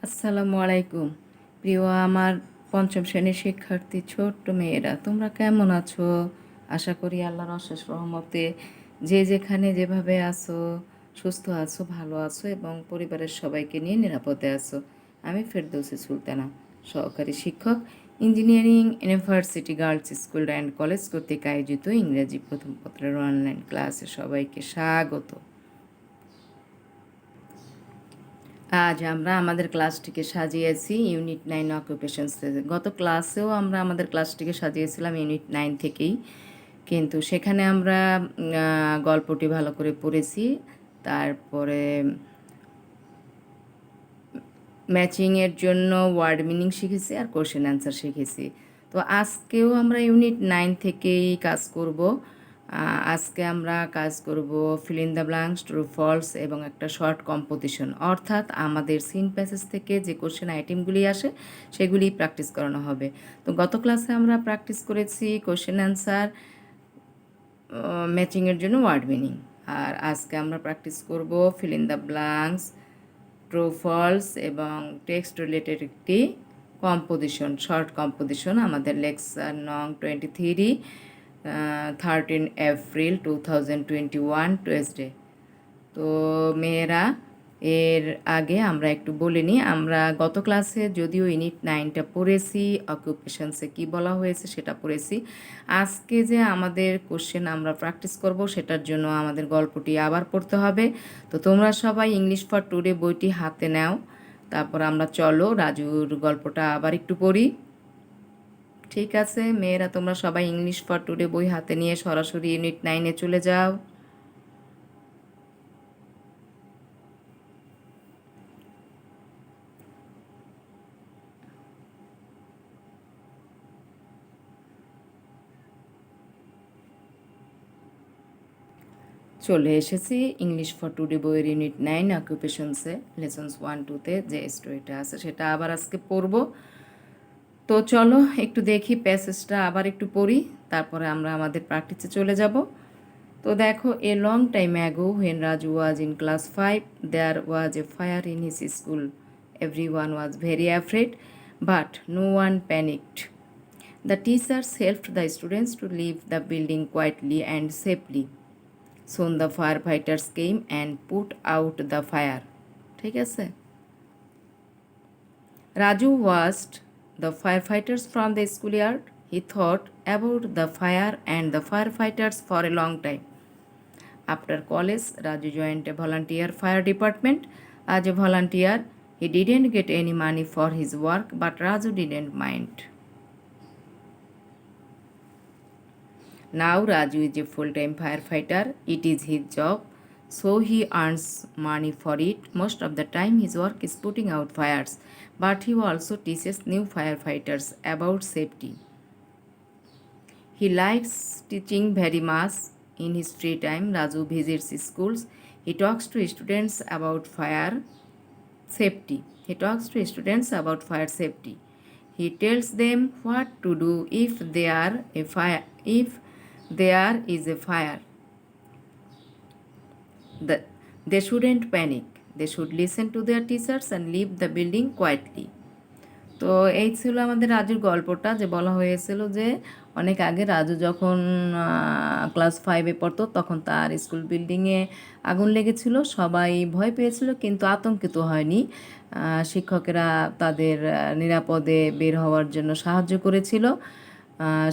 আসসালামু আলাইকুম। প্রিয় আমার পঞ্চম শ্রেণীর শিক্ষার্থী ছোট্ট মেয়েরা, তোমরা কেমন আছো? আশা করি আল্লাহর অশেষ রহমতে যে যেখানে যেভাবে আছো সুস্থ আছো, ভালো আছো এবং পরিবারের সবাইকে নিয়ে নিরাপদে আছো। আমি ফেরদৌসী সুলতানা, সহকারী শিক্ষক, engineering university girls school and college কর্তৃক আয়োজিত ইংরেজি প্রথম পত্রের অনলাইন ক্লাসে সবাইকে স্বাগত। আজ আমরা আমাদের ক্লাসটিকে সাজিয়েছি ইউনিট 9 অকুপেশনস থেকে। গত ক্লাসেও আমরা আমাদের ক্লাসটিকে সাজিয়েছিলাম ইউনিট 9 থেকেই, কিন্তু সেখানে আমরা গল্পটি ভালো করে পড়েছি। তারপরে ম্যাচিংয়ের জন্য ওয়ার্ড মিনিং শিখেছি আর কোশ্চেন অ্যান্সার শিখেছি। তো আজকেও আমরা ইউনিট 9 থেকেই কাজ করব। আজকে আমরা কাজ করব fill in the blanks, true false এবং একটা শর্ট কম্পোজিশন, অর্থাৎ আমাদের সিন প্যাসেজ থেকে যে কোশ্চেন আইটেমগুলি আসে সেগুলি প্র্যাকটিস করানো হবে। তো গত ক্লাসে আমরা প্র্যাকটিস করেছি কোশ্চেন অ্যান্সার, ম্যাচিংয়ের জন্য ওয়ার্ড মিনিং, আর আজকে আমরা প্র্যাকটিস করব fill in the blanks, true false এবং টেক্সট রিলেটেড একটি কম্পোজিশন, শর্ট কম্পোজিশন। আমাদের লেকচার নং 23, 13 এপ্রিল 2021 টুয়েসডে। তো মেয়েরা, এর আগে আমরা একটু বলে নিই, আমরা গত ক্লাসে যদিও ইউনিট 9টা পড়েছি, অকুপেশনসে কি বলা হয়েছে সেটা পড়েছি। আজকে যে আমাদের কোশ্চেন আমরা প্র্যাকটিস করব সেটার জন্য আমাদের গল্পটি আবার পড়তে হবে। তো তোমরা সবাই ইংলিশ ফর টুডে বইটি হাতে নাও, তারপর আমরা চলো রাজুর গল্পটা আবার একটু পড়ি। ঠিক আছে মেয়েরা, তোমরা সবাই ইংলিশ ফর টুডে বই হাতে নিয়ে সরাসরি ইউনিট 9-এ চলে যাও। চলে এসেছি ইংলিশ ফর টুডে বইয়ের ইউনিট 9 অকুপেশনসে লেসন্স 1-2-তে যে স্টোরিটা আছে সেটা আবার আজকে পড়ব। তো চলো একটু দেখি প্যাসেজটা আবার একটু পড়ি, তারপরে আমরা আমাদের প্র্যাকটিসে চলে যাব। তো দেখো, a long time ago when Raju was in class 5 there was a fire in his school. Every one was very afraid but no one panicked. The teachers helped the students to leave the building quietly and safely. Soon the firefighters came and put out the fire. ঠিক আছে? Raju watched the firefighters from the schoolyard. He thought about the fire and the firefighters for a long time. After college, Raju joined a volunteer fire department. As a volunteer, he didn't get any money for his work, but Raju didn't mind. Now Raju is a full-time firefighter. It is his job, so he earns money for it. Most of the time his work is putting out fires, but he also teaches new firefighters about safety. He likes teaching very much. In his free time, Raju visits schools. He talks to students about fire safety. He tells them what to do if there is a fire. They shouldn't panic. They should listen to their teachers and leave the building quietly. তো এই ছিল আমাদের রাজুর গল্পটা, যে বলা হয়েছিল যে অনেক আগে রাজু যখন ক্লাস 5-এ পড়তো তখন তার স্কুল বিল্ডিংয়ে আগুন লেগেছিল। সবাই ভয় পেয়েছিল কিন্তু আতঙ্কিত হয়নি। শিক্ষকেরা তাদের নিরাপদে বের হওয়ার জন্য সাহায্য করেছিল।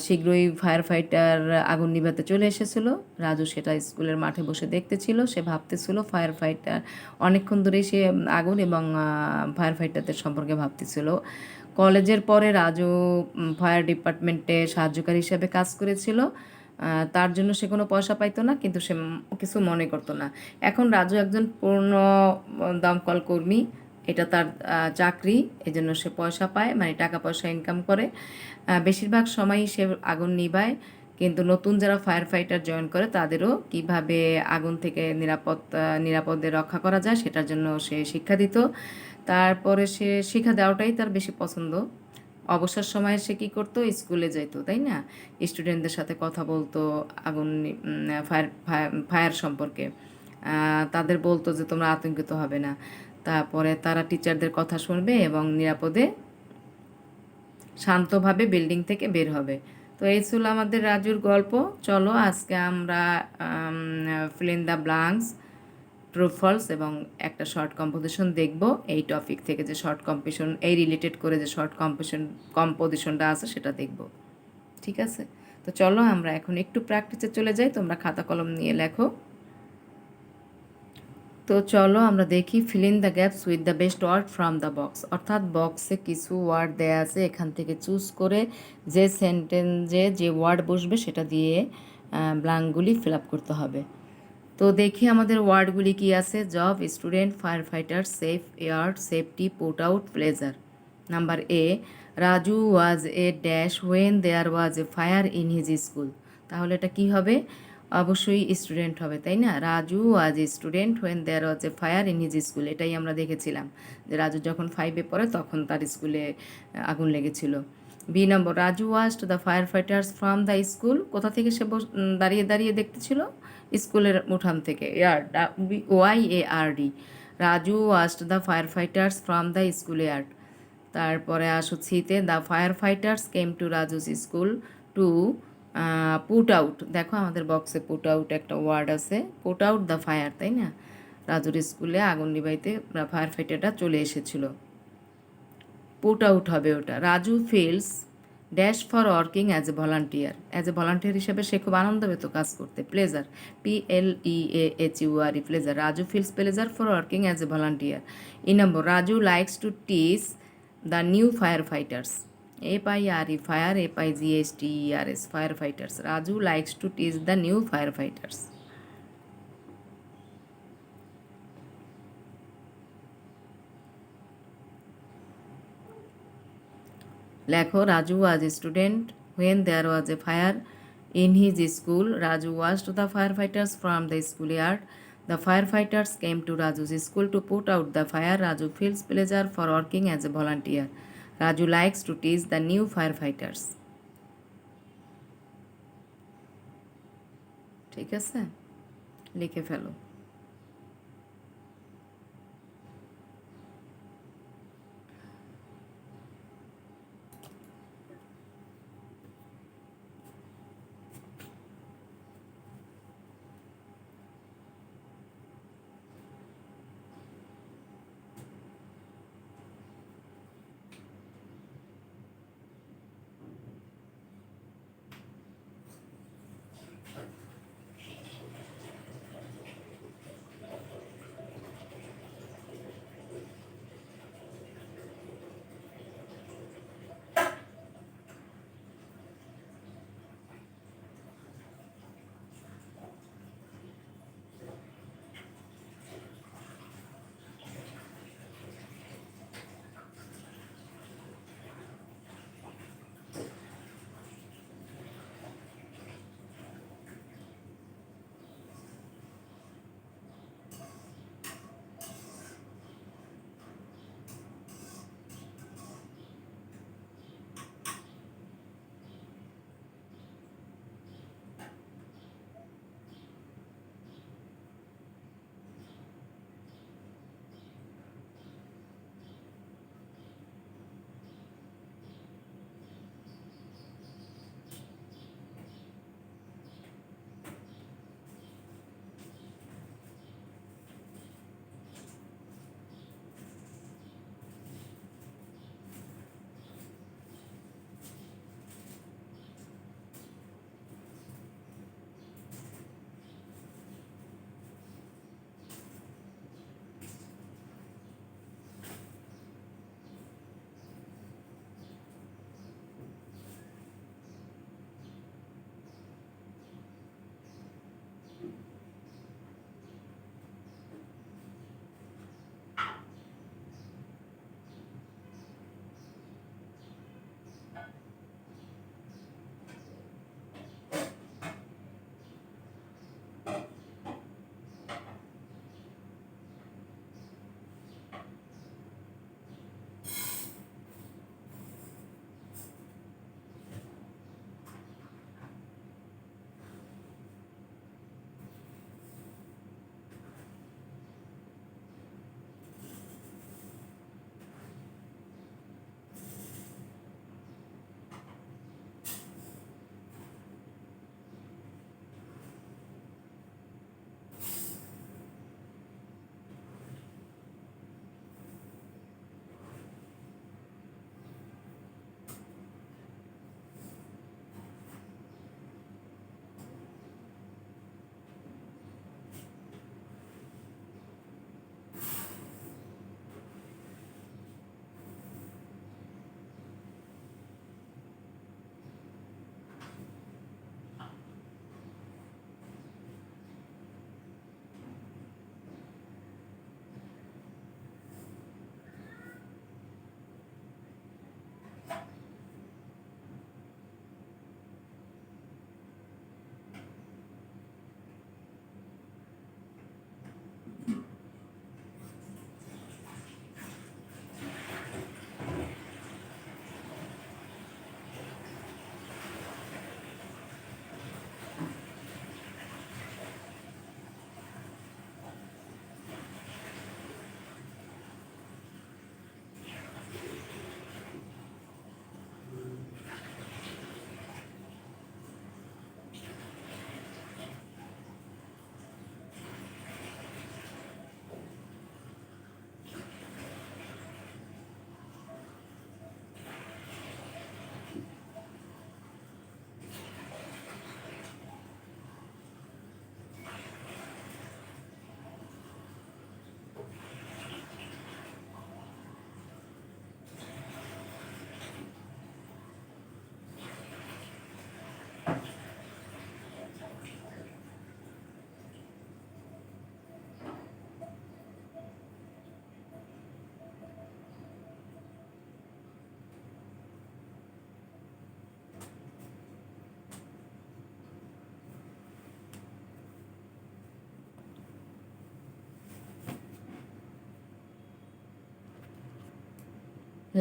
শীঘ্রই ফায়ার ফাইটার আগুন নিভাতে চলে এসেছিল। রাজু সেটা স্কুলের মাঠে বসে দেখতেছিল। সে ভাবতেছিল ফায়ার ফাইটার, অনেকক্ষণ ধরেই সে আগুন এবং ফায়ার ফাইটারদের সম্পর্কে ভাবতেছিল। কলেজের পরে রাজু ফায়ার ডিপার্টমেন্টে সাহায্যকারী হিসেবে কাজ করেছিল। তার জন্য সে কোনো পয়সা পাইতো না, কিন্তু সে কিছু মনে করতো না। এখন রাজু একজন পূর্ণ দমকল কর্মী, এটা তার চাকরি, এজন্য সে পয়সা পায়, মানে টাকা পয়সা ইনকাম করে। বেশিরভাগ সময়ই সে আগুন নিভায়, কিন্তু নতুন যারা ফায়ার ফাইটার জয়েন করে তাদেরও কিভাবে আগুন থেকে নিরাপদে রক্ষা করা যায় সেটার জন্য সে শিক্ষা দিত। তারপরে সে শিক্ষা দেওয়াটাই তার বেশি পছন্দ। অবসর সময়ে সে কী করতো, স্কুলে যেত, তাই না? স্টুডেন্টদের সাথে কথা বলতো আগুন ফায়ার সম্পর্কে। তাদের বলতো যে তোমরা আতঙ্কিত হবে না। তারপরে তারা টিচারদের কথা শুনবে এবং নিরাপদে শান্তভাবে বিল্ডিং থেকে বের হবে। তো এই ছিল আমাদের রাজুর গল্প। চলো আজকে আমরা fill in the blanks, true false এবং একটা শর্ট কম্পোজিশন দেখব এই টপিক থেকে, যে শর্ট কম্পোজিশন এই রিলেটেড করে যে শর্ট কম্পোজিশনটা আছে সেটা দেখব। ঠিক আছে, তো চলো আমরা এখন একটু প্র্যাকটিসে চলে যাই, তোমরা খাতা কলম নিয়ে লেখো। তো চলো আমরা দেখি fill in the gaps with the best word from the box, অর্থাৎ বক্সে কিছু ওয়ার্ড দেয়া আছে, এখান থেকে চুজ করে যে সেন্টেন্সে যে ওয়ার্ড বসবে সেটা দিয়ে ব্ল্যাঙ্কগুলি ফিল আপ করতে হবে। তো দেখি আমাদের ওয়ার্ডগুলি কি আছে। Job, student, fire fighter, safe, aired, safety, put out, pleasure. Number A, Raju was a dash when there was a fire in his school. তাহলে এটা কি হবে? অবশ্যই স্টুডেন্ট হবে, তাই না? Raju was a student when there was a fire in his school, এটাই আমরা দেখেছিলাম যে রাজু যখন 5-এ পড়ে তখন তার স্কুলে আগুন লেগেছিল। B number, Raju watched the fire fighters from the school. কোথা থেকে সে দাঁড়িয়ে দাঁড়িয়ে দেখতেছিল? স্কুলের উঠান থেকে। Yard, YARD। Raju watched the fire fighters from the school yard. তারপরে আসো সিতে, the fire fighters came to Raju's school to put out. দেখো আমাদের বক্সে পুট আউট একটা ওয়ার্ড আছে, পুট আউট দ্য ফায়ার, তাই না? রাজুর স্কুলে আগুন নিভাইতে ফায়ার ফাইটারটা চলে এসেছিল, পুট আউট হবে ওটা। Raju feels dash for working as a volunteer হিসেবে সে খুব আনন্দ পেত কাজ করতে। Pleasure, PLEAHURE, pleasure. Raju feels pleasure for working as a volunteer. E number, Raju likes to teach the new fire fighters. FIRE, fire, FIGHTERS, fire fighters. Raju likes to teach the new fire fighters. লেখো, Raju was a student when there was a fire in his school. Raju watched the fire fighters from the school yard. The fire fighters came to Raju's school to put out the fire. Raju feels pleasure for working as a volunteer. Raju likes to teach the new fire fighters. ঠিক আছে, লিখে ফেলো।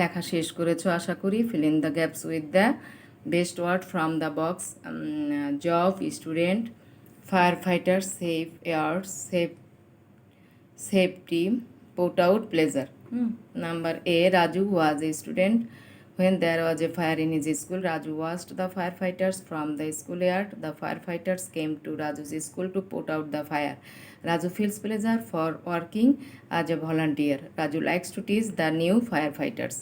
লেখা শেষ করেছো আশা করি। Fill in the gaps with the best word from the box. Job, student, fire fighter, safe air, safety, put out pleasure. Number A, Raju was a student when there was a fire in his school. Raju watched the firefighters from the schoolyard. The firefighters came to Raju's school to put out the fire. Raju feels pleasure for working as a volunteer. Raju likes to teach the new firefighters.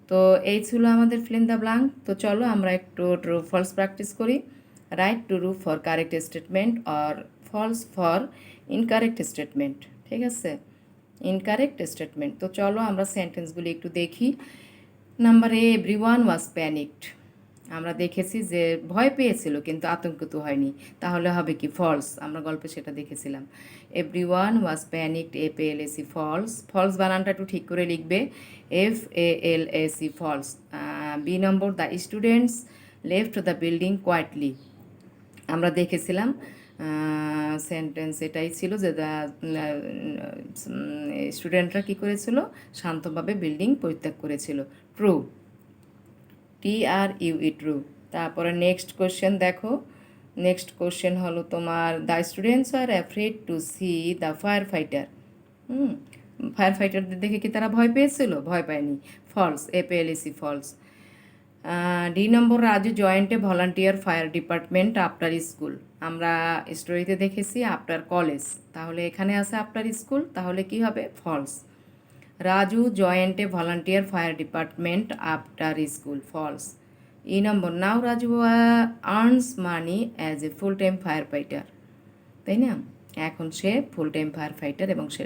তো এই ছিল আমাদের fill in the blank। তো চলো আমরা একটু true false practice করি। Write true for correct statement আর ফলস ফর ইনকারেক্ট স্টেটমেন্ট। ঠিক আছে, ইনকারেক্ট স্টেটমেন্ট। তো চলো আমরা সেন্টেন্সগুলি একটু দেখি। Number A, everyone was panicked. আমরা দেখেছি যে ভয় পেয়েছিল কিন্তু আতঙ্কিত হয়নি, তাহলে হবে কি ফলস। আমরা গল্পে সেটা দেখেছিলাম। Everyone was panicked, APLAC false. False বানানটা একটু ঠিক করে লিখবে, FALAC false. B number, the students left the building quietly. আমরা দেখেছিলাম সেন্টেন্স এটাই ছিল যে স্টুডেন্টরা কী করেছিল, শান্তভাবে বিল্ডিং পরিত্যাগ করেছিল। True, TRUE true. তারপরে নেক্সট কোশ্চেন দেখো। নেক্সট কোশ্চেন হলো তোমার, the students are afraid to see the fire fighter. Fire ফাইটারদের দেখে কি তারা ভয় পেয়েছিল? ভয় পায়নি। False, APLAC false. D number, Raju joined a volunteer fire department after school. আমরা স্টোরিতে দেখেছি আফটার কলেজ, তাহলে এখানে আছে আফটার স্কুল, তাহলে কি হবে? False. Raju joined a volunteer fire department after school. False. E number, now Raju earns money as a full time fire fighter. তাই না, এখন সে ফুল টাইম ফায়ার ফাইটার এবং সে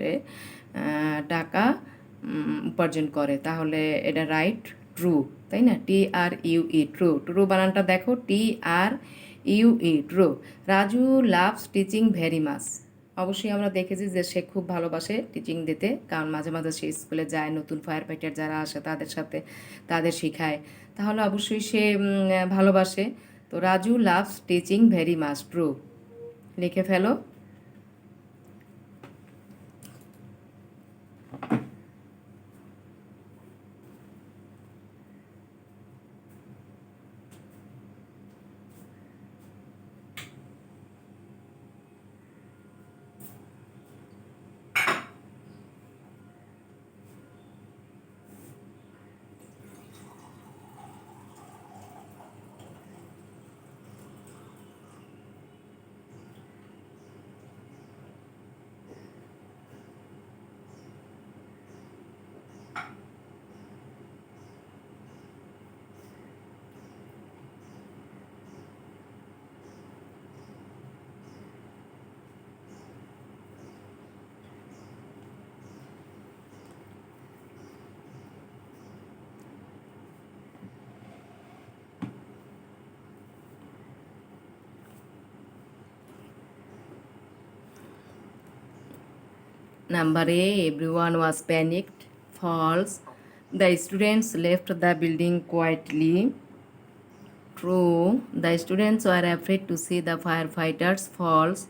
টাকা উপার্জন করে, তাহলে এটা রাইট, ট্রু। তাই না, TRUE ট্রু। ট্রু বানানটা দেখো, TRUE true. Raju loves teaching very much. অবশ্যই আমরা দেখেছি যে সে খুব ভালোবাসে টিচিং দিতে, কারণ মাঝে মাঝে সে স্কুলে যায়, নতুন ফায়ার ফাইটার যারা আসে তাদের সাথে তাদের শেখায়, তাহলে অবশ্যই সে ভালোবাসে। তো Raju loves teaching very much, true. লিখে ফেলো। Number A, everyone was panicked. False. The students left the building quietly. True. The students were afraid to see the firefighters. False.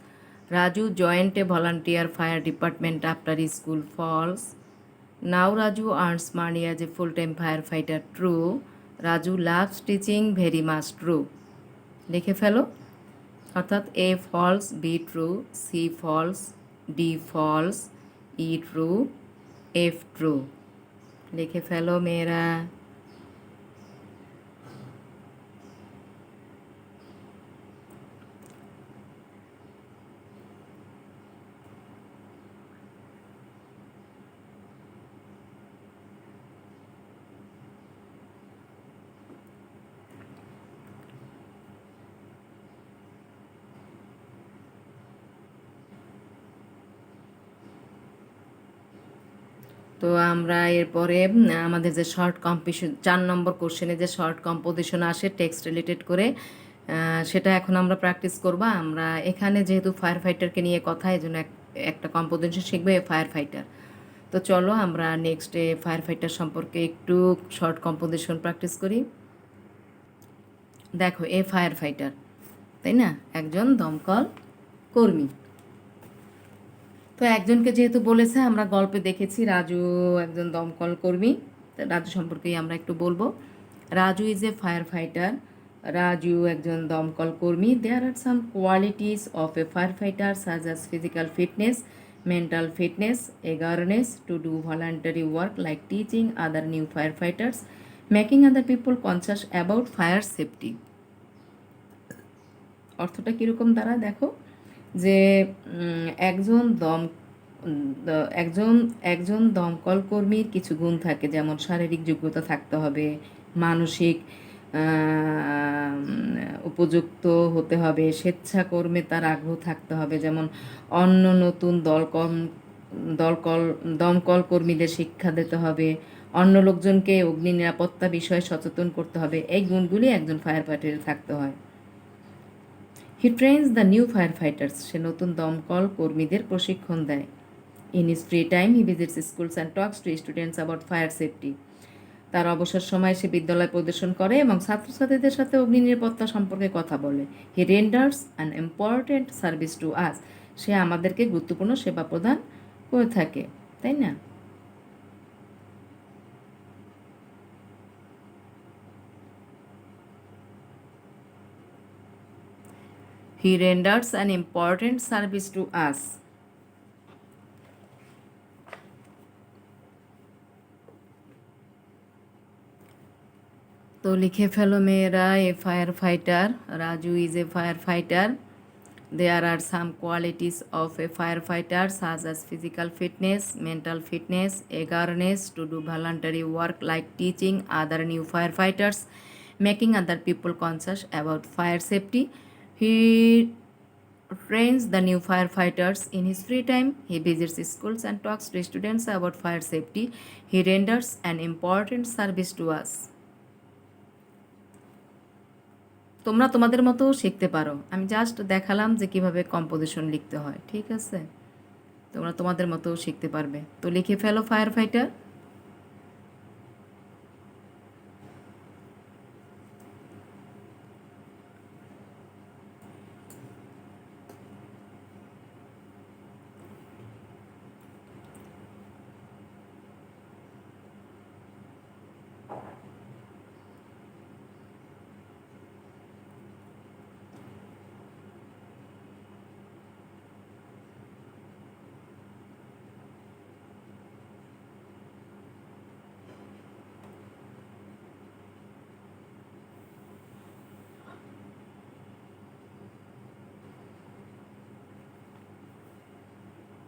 Raju joined a volunteer fire department after school. False. Now Raju earns money as a full-time firefighter. True. Raju loves teaching very much. True. লিখে ফেলো। অর্থাৎ A false, B true, C false, D false, E true, F true। লিখে ফেলো মেয়েরা। তো আমরা এরপরে আমাদের যে শর্ট কম্পোজিশন 4 নম্বর কোশ্চেনে যে শর্ট কম্পোজিশন আসে টেক্সট রিলেটেড করে, সেটা এখন আমরা প্র্যাকটিস করব। আমরা এখানে যেহেতু ফায়ার ফাইটারকে নিয়ে কথা, এই জন্য একটা কম্পোজিশন শিখবো, ফায়ার ফাইটার। তো চলো আমরা নেক্সটে ফায়ার ফাইটার সম্পর্কে একটু শর্ট কম্পোজিশন প্র্যাকটিস করি। দেখো, ফায়ার ফাইটার, তাই না, একজন দমকল কর্মী। তো একজনকে যেহেতু বলেছে, আমরা গল্পে দেখেছি রাজু একজন দমকল কর্মী, রাজু সম্পর্কেই আমরা একটু বলবো। Raju is a fire fighter. Raju একজন দমকল কর্মী। There are some qualities of a fire fighter such as physical fitness, mental fitness, eagerness to do voluntary work like teaching other new firefighters, making other people conscious about fire safety. অর্থটা কীরকম দাঁড়ায় দেখো, যে একজন একজন একজন দমকল কর্মীর কিছু গুণ থাকে, যেমন শারীরিক যোগ্যতা থাকতে হবে, মানসিক উপযুক্ত হতে হবে, স্বেচ্ছাকর্মে তার আগ্রহ থাকতে হবে, যেমন অন্য নতুন দমকল কর্মীদের শিক্ষা দিতে হবে, অন্য লোকজনকে অগ্নি নিরাপত্তা বিষয়ে সচেতন করতে হবে। এই গুণগুলি একজন ফায়ার ফাইটারে থাকতে হয়। He trains the new fire fighters, সে নতুন দমকল কর্মীদের প্রশিক্ষণ দেয়। In his free time he visits schools and talks to students about fire safety, তার অবসর সময় সে বিদ্যালয় পরিদর্শন করে এবং ছাত্রছাত্রীদের সাথে অগ্নি নিরাপত্তা সম্পর্কে কথা বলে। He renders an important service to us, সে আমাদেরকে গুরুত্বপূর্ণ সেবা প্রদান করে থাকে, তাই না? He renders an important service to us. তো লিখে ফেলো মেয়েরা, a fire fighter, Raju is a fire fighter. There are some qualities of a firefighter such as physical fitness, mental fitness, eagerness to do voluntary work like teaching other new firefighters, making other people conscious about fire safety. He trains the new firefighters in his free time. He visits schools and talks to students about fire safety. He renders an important service to us. তোমরা তোমাদের মতো শিখতে পারো, আমি just দেখালাম যে কিভাবে composition লিখতে হয়, ঠিক আছে? তোমরা তোমাদের মতো শিখতে পারবে। তো লিখে ফেলো ফায়ার ফাইটার।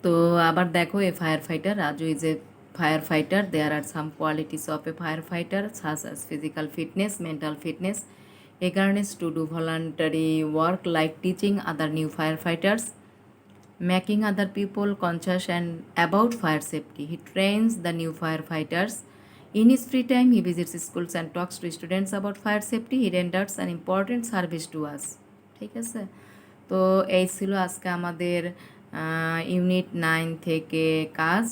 তো আবার দেখো, a fire fighter, Raju is a fire fighter. There are some qualities of a fire fighter such as physical fitness, mental fitness, eagerness to do voluntary work like teaching other new firefighters, making other people conscious and about fire safety. He trains the new firefighters. In his free time, he visits schools and talks to students about fire safety. He renders an important service to us. ঠিক আছে? তো এই ছিল আজকে আমাদের unit 9 থেকে কাজ।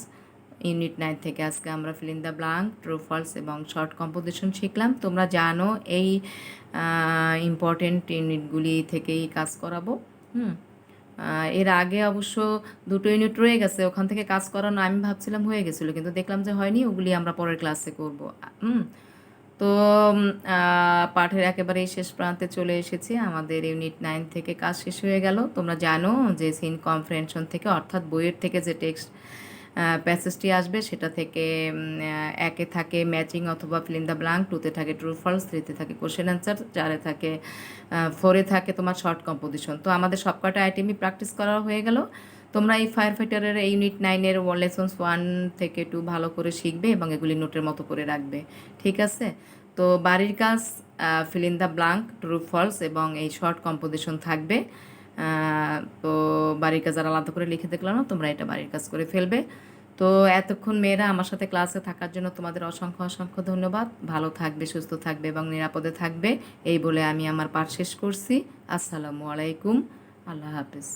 Unit 9 থেকে আজকে আমরা fill in the blank, true false এবং শর্ট কম্পোজিশন শিখলাম। তোমরা জানো এই ইম্পর্টেন্ট ইউনিটগুলি থেকেই কাজ করাবো। এর আগে অবশ্য 2টো ইউনিট রয়ে গেছে, ওখান থেকে কাজ করানো আমি ভাবছিলাম হয়ে গেছিলো, কিন্তু দেখলাম যে হয়নি, ওগুলি আমরা পরের ক্লাসে করব। তো পাঠের একেবারেই শেষ প্রান্তে চলে এসেছি, আমাদের ইউনিট 9 থেকে কাজ শেষ হয়ে গেল। তোমরা জানো যে সিন কম্প্রেনশন থেকে, অর্থাৎ বইয়ের থেকে যে টেক্সট প্যাসেজটি আসবে সেটা থেকে 1-এ থাকে ম্যাচিং অথবা ফিল ইন দ্য ব্ল্যাঙ্ক, 2-তে থাকে ট্রু ফলস, 3-তে থাকে কোশ্চেন অ্যান্সার, 4-এ থাকে 4-এ থাকে তোমার শর্ট কম্পোজিশন। তো আমাদের সবকটা আইটেমই প্র্যাকটিস করা হয়ে গেল। তোমরা এই ফায়ার ফাইটারের ইউনিট 9-এর লেসন্স 1 থেকে 2 ভালো করে শিখবে এবং এগুলি নোটের মতো করে রাখবে, ঠিক আছে? তো বাড়ির কাজ fill in the blank, true false এবং এই শর্ট কম্পোজিশন থাকবে। তো বাড়ির কাজ আর আলাদা করে লিখে দেখলাম না, তোমরা এটা বাড়ির কাজ করে ফেলবে। তো এতক্ষণ মেয়েরা আমার সাথে ক্লাসে থাকার জন্য তোমাদের অসংখ্য অসংখ্য ধন্যবাদ। ভালো থাকবে, সুস্থ থাকবে এবং নিরাপদে থাকবে, এই বলে আমি আমার পাঠ শেষ করছি। আসসালামু আলাইকুম, আল্লাহ হাফিজ।